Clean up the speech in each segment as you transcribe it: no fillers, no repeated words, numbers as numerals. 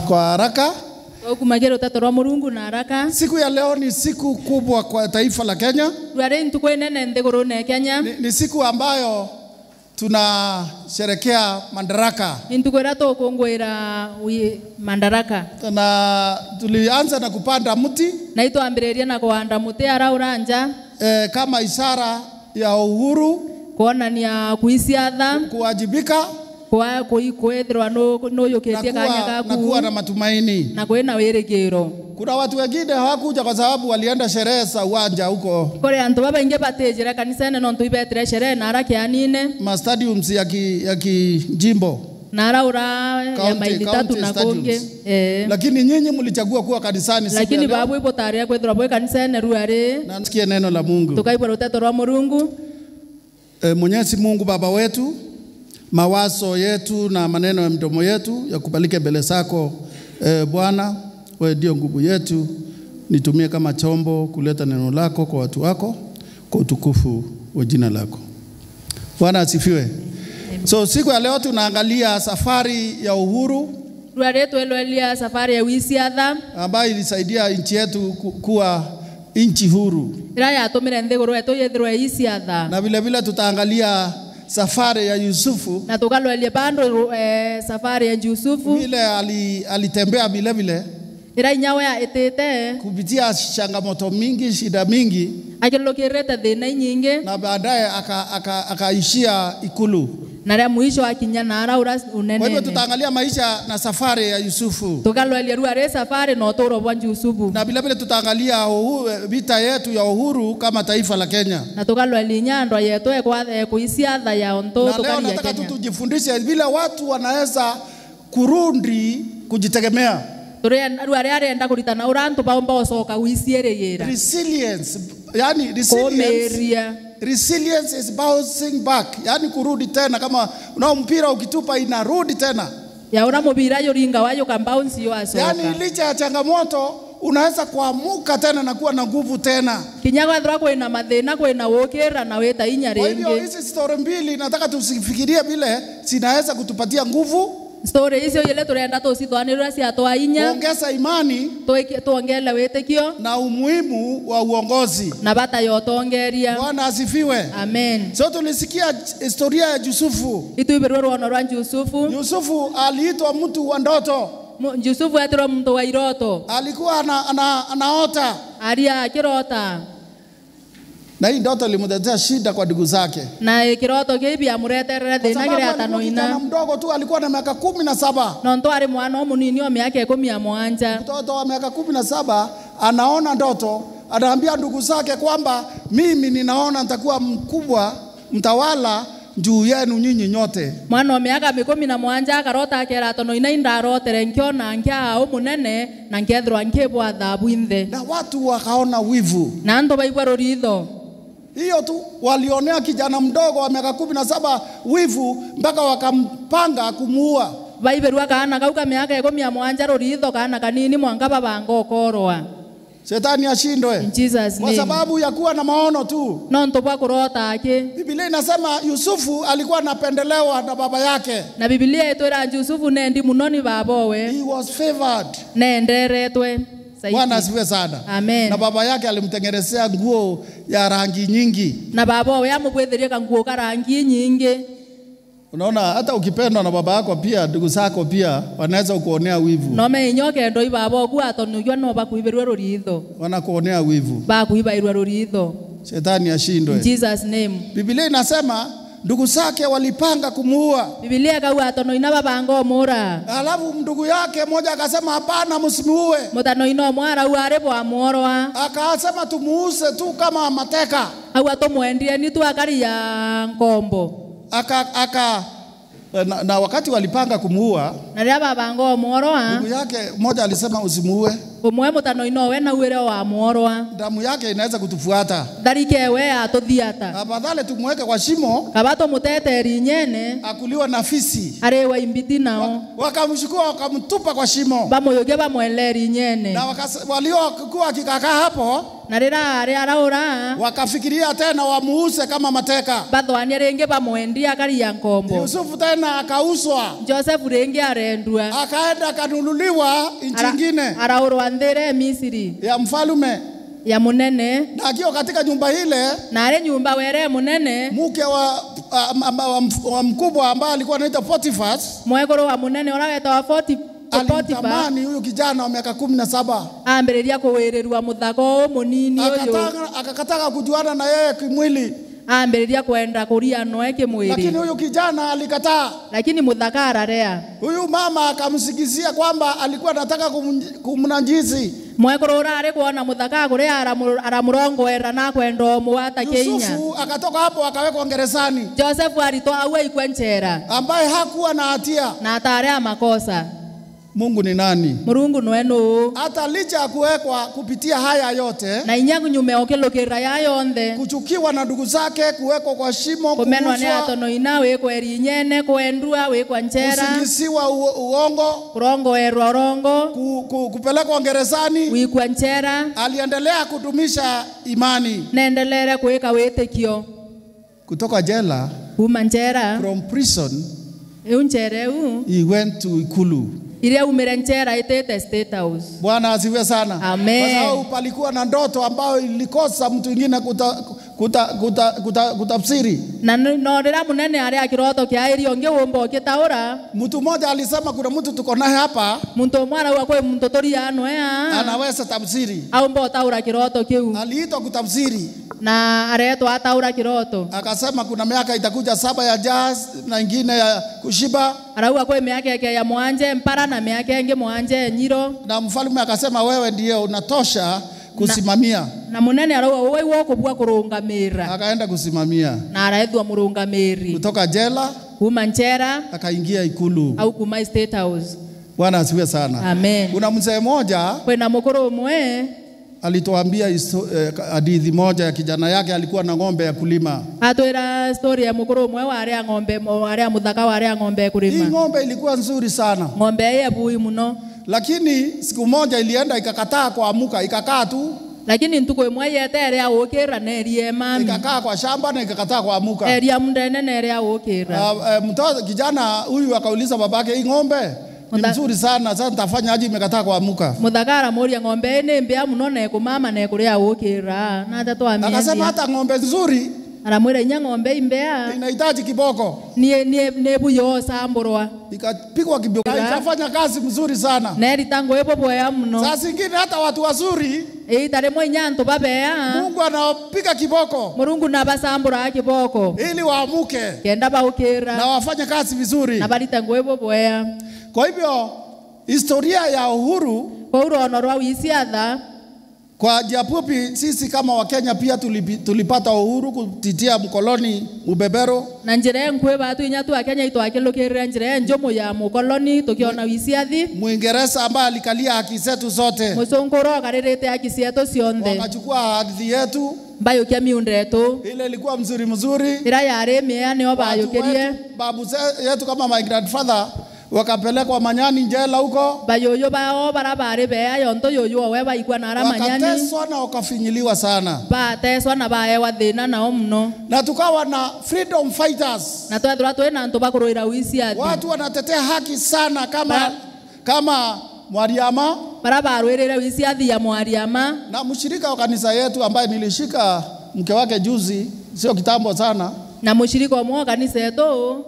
Kwa haraka. Kumagero tatorwa Murungu na haraka. Siku ya leo ni siku kubwa kwa taifa la Kenya. Ni siku ambayo tunasherehekea madaraka. Na tulianza na kupanda mti. Kama ishara ya uhuru, kuwajibika, na kuwa na matumaini. Kuna watu wengine hawakuja kwa sababu walienda sherehe za uwanja huko. Stadiums ya kijimbo. Lakini nyinyi mlichagua kuwa kanisani siku ya leo. Na nisikie neno la Mungu. Mwenyezi Mungu Baba wetu, mawazo yetu na maneno ya mdomo yetu yakubalike mbele zako. Bwana, wewe ndio nguvu yetu, nitumie kama chombo kuleta neno lako kwa watu wako kwa utukufu wa jina lako. Bwana asifiwe. So siku ya leo tunaangalia safari ya uhuru ambayo ilisaidia nchi yetu kuwa nchi huru. Na vile vile tutaangalia safari ya Yusufu. Na tukalwalie bando safari ya Yusufu. Vile alitembea vile vile. Inyawa etete kupitia changamoto mingi, shida mingi. Akilokireta dhina nyingi. Na baadaye akaishia ikulu. Na mwisho akinya nara unene. Kwa hivyo tutaangalia maisha na safari ya Yusufu. Tukalwalie ruare safari na otoro wa Yusufu. Na vile vile tutaangalia vita yetu ya uhuru kama taifa la Kenya. Na tukalwalie nyando yetu kuisiadha ya onto tukalia Kenya. Na leo nataka tujifundishe vile watu wanaweza kurudi kujitegemea. Resilience, yani resilience is bouncing back, yani kurudi tena kama unao mpira ukitupa inarudi tena. Ya una mpira yoringa wayo kambounce yo asoka. Yani licha ya changamoto unaweza kuamuka tena na kuwa na nguvu tena. Kinyago ndra kwa ina mathina kwa ina wokera na weta inya renge. Kwa hivyo hizi story mbili nataka tusifikirie vile zinaweza kutupatia nguvu. Story hizo yele turenda tositwanira cia twainya. Ongeza imani, tuongele wetekio na umuhimu wa uongozi. Na bata yotongeria. Bwana asifiwe. Amen. So tulisikia historia ya Yusufu. Ituiberwa wanarwa Yusufu. Yusufu aliitwa mtu wa ndoto. Yusufu atiro mtu wa iroto. Alikuwa anaota. Aria kirota. Na hii ndoto ilimletea shida kwa ndugu zake. Na kiroto kibi amureterera thina kire atanoina. Mtoto mdogo tu alikuwa na miaka 17. Na ndo ari mwana omunini wa miaka 17. Mtoto wa miaka 17 anaona ndoto, anaambia ndugu zake kwamba mimi ninaona nitakuwa mkubwa, mtawala juu yenu nyinyi nyote. Mwana wa miaka 17 akarota akera atanoina indarotere nkiona nkia omunene na nkethirwa nkebwa thabu inthe. Na watu wakaona wivu. Na ndo baibwa roritho. Hiyo tu walionea kijana mdogo wa miaka 17 wivu mpaka wakampanga kumuua. Baiberwa kana kauka miaka 17 roritho kana kanini mwanga babango korwa. Shetani ashindwe. In Jesus name. Kwa sababu ya kuwa na maono tu. No ntobwa kurota ake. Biblia inasema Yusufu alikuwa anapendelewa na baba yake. Na Biblia itwera Yusufu nendi munoni babowe. He was favored. Nenderetwe. Bwana asifiwe sana. Amen. Na baba yake alimtengenezea nguo ya rangi nyingi. Na babowe amubwetheria kanguo ka rangi nyingi. Unaona hata ukipendwa na baba yako pia ndugu zako pia wanaweza kuonea wivu. No me nyoke ndo ibabo ku atonugwa no bakuiberwa roritho. Wanakuonea wivu. Bakuiberwa roritho. Shetani ashindwe. In Jesus name. Biblia inasema ndugu zake walipanga kumuua. Biblia kawa atanoina babango mura. Alafu ndugu yake mmoja akasema hapana msimuue. Mutanoina mwara uarebo amorwa. Akasema tumuuse tu kama mateka. Au atomwendie ni tu akari ya ngombo. Na wakati walipanga kumuua, na babango morwa, ndugu yake mmoja alisema usimuue. Umwe mutanoina we na uere wa morwa. Damu yake inaweza kutufuata. Darike we atothiata. Afadhali tumweke kwa shimo. Kabato muteteri nyene. Akuliwa na fisi. Arewa imbiti nao. Wakamchukua wakamtupa kwa shimo. Bamoyoge bamweleri nyene. Na waliokuwa kikakaa hapo na rira ari araura wakafikiria tena wamuuse kama mateka. bathwania ringi bamwendia karia ngombo. Yusufu tena akauswa, Joseph ringi arendua akaenda akanunuliwa nchi nyingine araurwa nthire Misiri ya mfalume, ya munene, na akiwa katika nyumba ile na ari nyumba were munene mke wa mkubwa ambaye alikuwa anaitwa Potiphar mwegoro wa munene ura wetwa Potiphar alitamani huyu kijana wa miaka 17, ambiriria kuwirirwa muthako munini uyu, akakataka kujuana na yeye kimwili, ambiriria kwenda kuria noe kimwili, lakini huyu kijana alikataa. lakini muthaka ararea. Huyu mama akamsikizia kwamba alikuwa anataka kumnajisi. Mwegoro ura ari kuona muthaka kuria aramurongoera na kwenda muwata Kenya. Yusufu akatoka hapo akawekwa gerezani, Joseph alitoa awe ikwenchera ambaye hakuwa na hatia na atarea makosa. Mungu ni nani? Murungu nwenu Hata licha ya kuwekwa kupitia haya yote, na inyangu nyume okilukira ya yonthe, kuchukiwa na ndugu zake, kuwekwa kwa shimo, kumenwa ni atono ina wekweri nyene, kwendua wekwa nchera, kusingisiwa uongo, kurongoerwa rongo, kupelekwa gerezani, wikwa nchera, aliendelea kudumisha imani. naendelea kuweka wetekio Kutoka jela, kuma nchera, from prison, unchereu he went to Ikulu. ile umere nchera itete State House. Bwana asifiwe sana. Amen. Kwa sababu palikuwa na ndoto ambayo ilikosa mtu mwingine kutafsiri. Na norira munene ari akiroto kia irio nge wombo kitaura. Mtu mmoja alisema kuna mtu tuko naye hapa, Muntu mwana wa kwa muntu toria anoya anaweza tafsiri. au mbo taura kiroto kiu. Aliitwa kutafsiri. Na aretwa ataura kiroto. Akasema kuna miaka itakuja 7 ya jazz na ingine ya kushiba. Arauga kwa miaka yake ya mwanje mpara na miaka yake mwanje nyiro. Na mfalme akasema wewe ndiye unatosha kusimamia. Na munene arauga wewe woko bwa kurungamira. Akaenda kusimamia. Na araithwa murungamiri. Kutoka jela kuma nchera akaingia Ikulu au kuma State House. Bwana asifiwe sana. Amen. Kuna mzee mmoja kwena mukuru umwe alituambia hadithi moja ya kijana yake alikuwa na ng'ombe ya kulima. Atwira story ya mukuru umwe wa aria ng'ombe aria muthaka wa aria ng'ombe kulima. Hii ng'ombe ilikuwa nzuri sana. Ng'ombe ya bui muno. Lakini siku moja ilienda ikakataa kuamuka, ikakaa tu. Lakini ntuko imwe yetere ya ukira na erie mami. Ikakaa kwa shamba na ikakataa kuamuka. Eria mundene na eria ukira. Mtoto kijana huyu akauliza babake, hii ng'ombe ni nzuri sana, sasa nitafanya aje imekataa kuamuka? Muthakara muria ng'ombe ni mbia muno na kumama na kuria ukira. Na tatu amia. Akasema hata ng'ombe nzuri aramwira inya ng'ombe imbea inahitaji kiboko. Ni buyo samburwa. Ikapigwa kiboko. Ikafanya kazi mzuri sana. Neri tango epo boya muno. Sasa ingine hata watu wazuri tare mwe nyanto babea. Mungu anapiga kiboko. Murungu na basambura kiboko. Ili waamuke. Kenda ba ukira. Na wafanye kazi vizuri. Na bali tango epo boya. Kwa hivyo historia ya uhuru kwa uronorwa wisiatha. Kwa japupi sisi kama Wakenya pia tulipata uhuru kutitia mkoloni mubebero. Na njire nkwe batu inya tu Kenya itwakilukirira njire njomo ya mukoloni tukiona wisiathi. Muingereza ambaye alikalia haki zetu zote. Musongoro akaririte haki zetu sionthe. Wakachukua ardhi yetu. Bayo kia miundetu. Ile ilikuwa mzuri. Ira yare mea ni obayo kerie. Babu yetu kama my grandfather wakapelekwa Manyani jela huko. Bayoyo bao barabare bea yonto yoyo wewe ikwa na ara Manyani. Wakateswa na wakafinyiliwa sana. Bateswa na bae wathina na omno. Na tukawa na freedom fighters. Na twethira twina ntu bakuruira wisiathi. Watu wanatetea haki sana kama Mwariama. Barabarwirira wisiathi ya Mwariama. Na mshirika wa kanisa yetu ambaye nilishika mke wake juzi, sio kitambo sana. Na mushirika wa kanisa yetu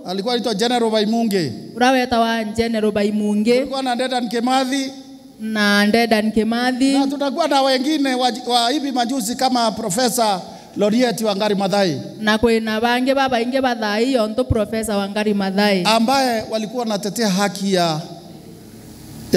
alikuwa anaitwa General Baimunge. Uraweta wa General Baimunge. Alikuwa na Dedan Kimathi. Na Dedan Kimathi. Na tutakuwa na wengine wa hivi majuzi kama Profesa Loriet Wangari Maathai. Na kwena bange baba inge bathai yonto Profesa Wangari Maathai. Ambaye walikuwa wanatetea haki ya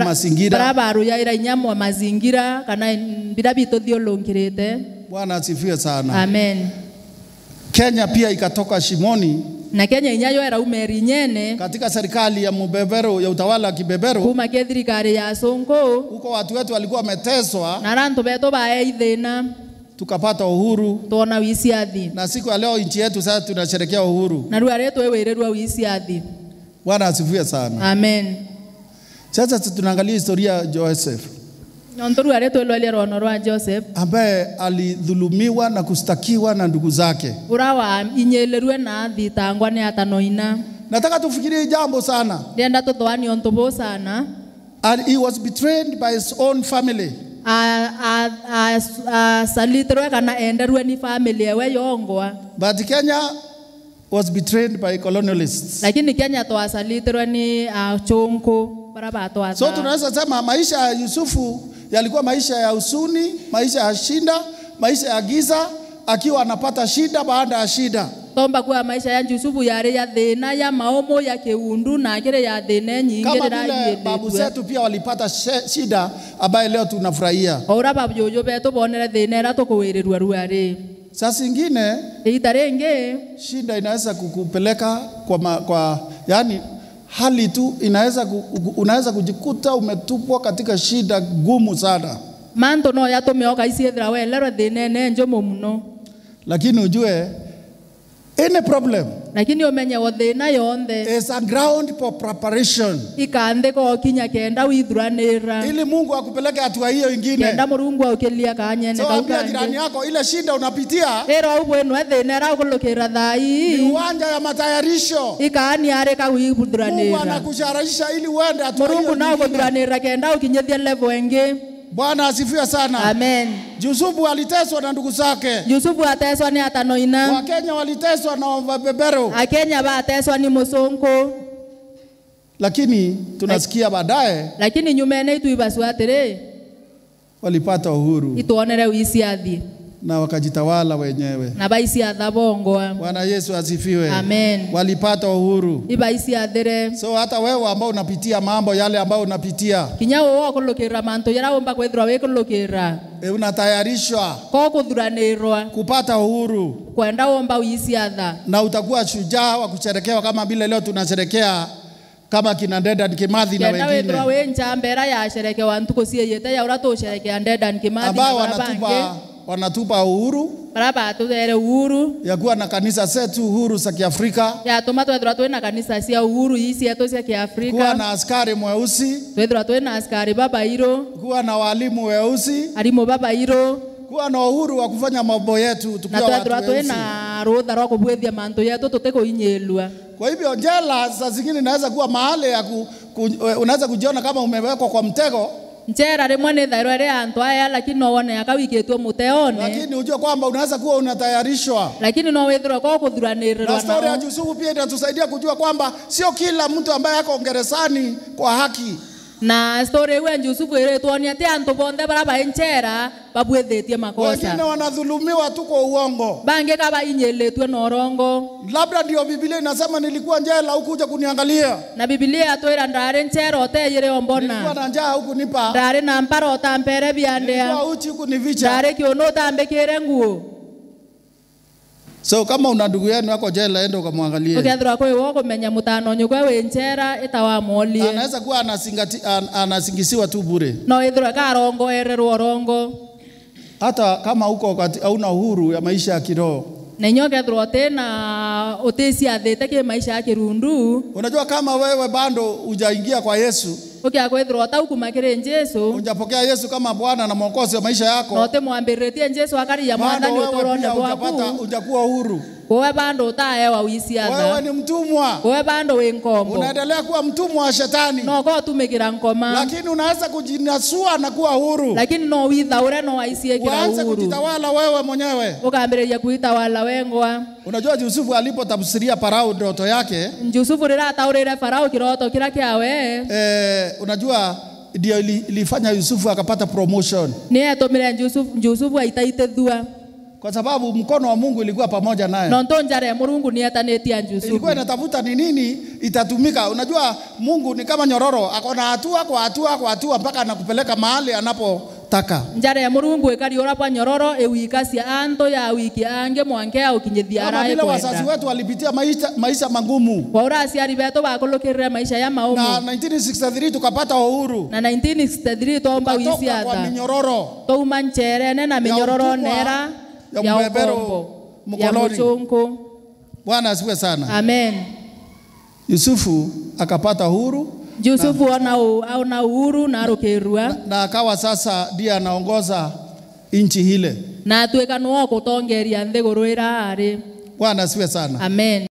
mazingira. Barabaru ya ira nyamu wa mazingira kana bidabito thiolongirite. Bwana asifiwe sana. Amen. Kenya pia ikatoka shimoni. Na Kenya inyayo era umeri nyene. Katika serikali ya mubebero ya utawala kibebero. Kuma kethirikari ya sonko. Huko watu wetu walikuwa wameteswa. Na rantu beto bae ithina. Tukapata uhuru. Tuona wisiathi. Na siku ya leo nchi yetu sasa tunasherehekea uhuru. Na ruare twewererwa wisiathi. Bwana asifiwe sana. Amen. Sasa tunaangalia historia ya Joseph. Nontoru are twelwalia rono rwa Joseph ambaye alidhulumiwa na kustakiwa na ndugu zake. urawa inyelerwe na thitangwa ni atanoina. Nataka tufikirie jambo sana. Ndienda tutwani ontobo sana. And he was betrayed by his own family. Salitrwe kana enderwe ni family ewe yongwa. But Kenya was betrayed by colonialists. Lakini Kenya to salitrwe ni chonko baraba to. So tunaweza sema maisha ya Yusufu yalikuwa maisha ya usuni, maisha ya shinda, maisha ya giza, akiwa anapata shida baada ya shida. Tomba kwa maisha ya Yusufu yare ya thina ya maomo ya keundu na kile ya thina nyingi kama babu zetu pia walipata shida ambaye leo tunafurahia. Ora babu jojo beto bonera thina ra to kuwirirwa ruare. Sasa nyingine itarenge shida inaweza kukupeleka kwa yani hali tu unaweza kujikuta umetupwa katika shida gumu sana. Manto no ya to meoka isiethra we lero thina ne njomo muno. Lakini ujue any problem lakini omenye wothina yonthe is a ground for preparation. Ikande ko kinya kenda withuranira ili Mungu akupeleke hatua hiyo nyingine. Kenda Mungu aukelia kanyene so, kauka jirani yako ile shida unapitia ero ubwenu thina ra kulukira thai ni uwanja ya matayarisho. Ikani are ka withuranira Mungu anakusharisha ili uende hatua hiyo. Mungu nao kuthuranira kenda ukinyethia level enge. Bwana asifiwe sana. Amen. Yusufu aliteswa na ndugu zake. Yusufu ateswa ni atanoina. Wakenya waliteswa na wabebero. Akenya bateswa ni musonko. Lakini tunasikia baadaye. Lakini nyumene itu ibaswatere walipata uhuru. Ituonere uisiathi. Na wakajitawala wenyewe. Na baisi athabongwa. Bwana Yesu asifiwe. Amen. Walipata uhuru. Ibaisi athere. So hata wewe ambao unapitia mambo yale ambao unapitia. Kinyawo wo kulukira manto yara omba kwethra we kulukira. Unatayarishwa. Ko kuthuranirwa. Kupata uhuru. Kwenda omba uisi atha. Na utakuwa shujaa wa kusherekea kama vile leo tunasherekea kama kina Dedan Kimathi na wengine. Kenda we nchambera ya shereke wantu kosieyete ya urato shereke Dedan Kimathi na barabara. Wanatupa uhuru. Baraba tutere uhuru. Ya kuwa na kanisa zetu uhuru za Kiafrika. Ya tomato edra na kanisa sia uhuru isi yetu sia Kiafrika. Kuwa na askari mweusi. Edra na askari baba hiro. Kuwa na walimu weusi. Alimu baba hiro. Kuwa na uhuru wa kufanya mambo yetu tukiwa watu weusi. Na rotha roko bwethia manto yetu tuteko inyelwa. Kwa hivyo jela saa zingine inaweza kuwa mahali ya unaweza kujiona kama umewekwa kwa mtego. Njera rimwe ni thairo ria antu aya lakini no wone akawiketwo muteone. Lakini unajua kwamba unaweza kuwa unatayarishwa. Lakini no wethira kwa kuthuranirwa na story ya Yusufu pia inatusaidia kujua kwamba sio kila mtu ambaye yako gerezani kwa haki. Na story ya Yusufu ile tuonia ati antu bonde baraba enchera babwethetie makosa. Wengine wanadhulumiwa tu kwa uongo. Bange kaba inyeletwe na orongo. Labda ndio Biblia inasema nilikuwa njaa huku kuja kuniangalia. Na Biblia atoira ndare nchera oteyire ombona. Nilikuwa na njaa huku nipa. Ndare na mparo otampere biandea. Nilikuwa uchi huku nivicha. Ndare kiono tambekere nguo. So kama una ndugu yenu yako jela enda ukamwangalie. Ukethra kwa wewe kumenya mutano nyugwe wenchera itawa molie. Anaweza kuwa anasingisiwa tu bure. No ithra karongo ererwo rongo. Hata kama uko hauna uhuru ya maisha ya kiroho. Na nyoke tena otesi athete ke maisha ya kirundu. Unajua kama wewe bado hujaingia kwa Yesu. Ukiakwethra ta ukumakire Yesu. Hujapokea Yesu kama Bwana na Mwokozi wa maisha yako. Note mwambiretie Yesu akari ya mwathani utoronde bwaku. Hujakuwa uhuru. Wewe bado utaewa uisiatha. Wewe ni mtumwa. Wewe bado wenkombo. Unaendelea kuwa mtumwa wa shetani. No kwa tumekira nkoma. Lakini unaweza kujinasua na kuwa huru. Lakini no withaure no aisie kira uhuru. Uanze kujitawala wewe mwenyewe. Ukaambiria kuitawala wengwa. Unajua Yusufu alipotafsiria Farao ndoto yake. Yusufu rira taurire Farao kiroto kila kiawe. Unajua ndio ilifanya Yusufu akapata promotion. Ni atomire Yusufu aitaite thua. Kwa sababu mkono wa Mungu ilikuwa pamoja naye. Nonto njara ya Mungu ni atanetia Yusufu. Ilikuwa inatafuta ni nini itatumika. Unajua Mungu ni kama nyororo, akona hatua kwa hatua kwa hatua mpaka anakupeleka mahali anapotaka. Njara ya Mungu ekari ora pa nyororo ewikasia anto ya wiki ange mwange au kinyethia ara kwenda. Kama vile wazazi wetu walipitia maisha magumu. Waura asiari beto bakolokere maisha ya maomo. Na 1963 tukapata uhuru. Na 1963 tomba uisiatha. Kwa minyororo. To manchere na minyororo nera. Ya mbebero mkoloni. Bwana asifiwe sana. Amen. Yusufu akapata huru Yusufu ona uhuru na rukirua na akawa sasa ndiye anaongoza nchi hile. na tuika nuo kutongeria nthiguru ira ari. Bwana asifiwe sana. Amen.